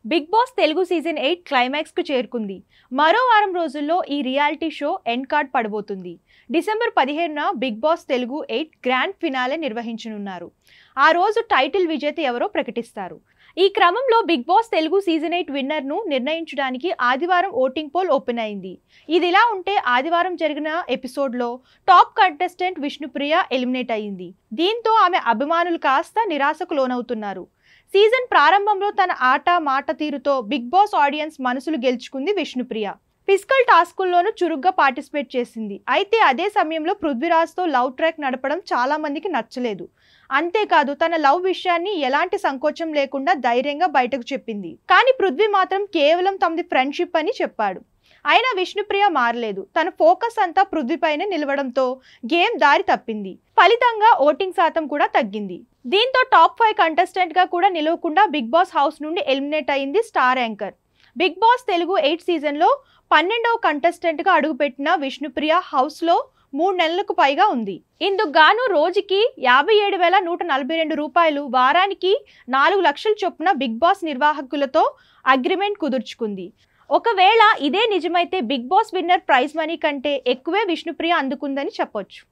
Big Boss Telugu season 8 climax కు చేరుకుంది. మరో వారం రోజుల్లో ఈ రియాలిటీ షో ఎండ్ కార్డ్ పడబోతుంది. డిసెంబర్ 17న Bigg Boss Telugu 8 grand finale నిర్వహించనున్నారు. ఆ రోజు టైటిల్ విజేత ఎవరో ప్రకటిస్తారు. ఈ క్రమంలో Bigg Boss Telugu season 8 winner ను నిర్ణయించడానికి ఆదివారం ఓటింగ్ పోల్ ఓపెన్ అయింది. ఇదిలా ఉంటే ఆదివారం జరిగిన ఎపిసోడ్ లో టాప్ కంటెస్టెంట్ విష్ణుప్రియ ఎలిమినేట్ అయ్యింది. దీంతో ఆమె అభిమానులు కాస్త నిరాశకు లోనవుతున్నారు. సీజన్ ప్రారంభంలో తన ఆట మాట తీరుతో బిగ్ బాస్ ఆడియన్స్ మనసులు గెలుచుకుంది విష్ణుప్రియ. ఫిజికల్ టాస్కుల్లోనూ చురుగ్గా పార్టిసిపేట్ చేసింది. అయితే అదే సమయంలో పృథ్వీరాజ్తో లవ్ ట్రాక్ నడపడం చాలా మందికి నచ్చలేదు. అంతేకాదు తన లవ్ విషయాన్ని ఎలాంటి సంకోచం లేకుండా ధైర్యంగా బయటకు చెప్పింది. కానీ పృథ్వీ మాత్రం కేవలం తమది ఫ్రెండ్షిప్ అని చెప్పాడు. అయినా విష్ణుప్రియ మారలేదు. తన ఫోకస్ అంతా పృథ్వీపైనే నిలవడంతో గేమ్ దారి తప్పింది. ఫలితంగా ఓటింగ్ శాతం కూడా తగ్గింది. దీంతో టాప్ 5 కంటెస్టెంట్ గా కూడా నిలవకుండా బిగ్ బాస్ హౌస్ నుండి ఎలిమినేట్ అయింది star anchor. Bigg Boss Telugu 8 season లో 12వ కంటెస్టెంట్ గా అడుగుపెట్టిన విష్ణుప్రియ హౌస్ లో 3 నెలలకు పైగా ఉంది. ఇందుకు గాను రోజుకి 57,142 రూపాయలు, వారానికి 4 లక్షల చొప్పున బిగ్ బాస్ నిర్వాహకులతో అగ్రిమెంట్ కుదుర్చుకుంది. ఒకవేళ ఇదే నిజమైతే Bigg Boss winner prize money కంటే ఎక్కువే విష్ణుప్రియ అందుకుందని చెప్పొచ్చు.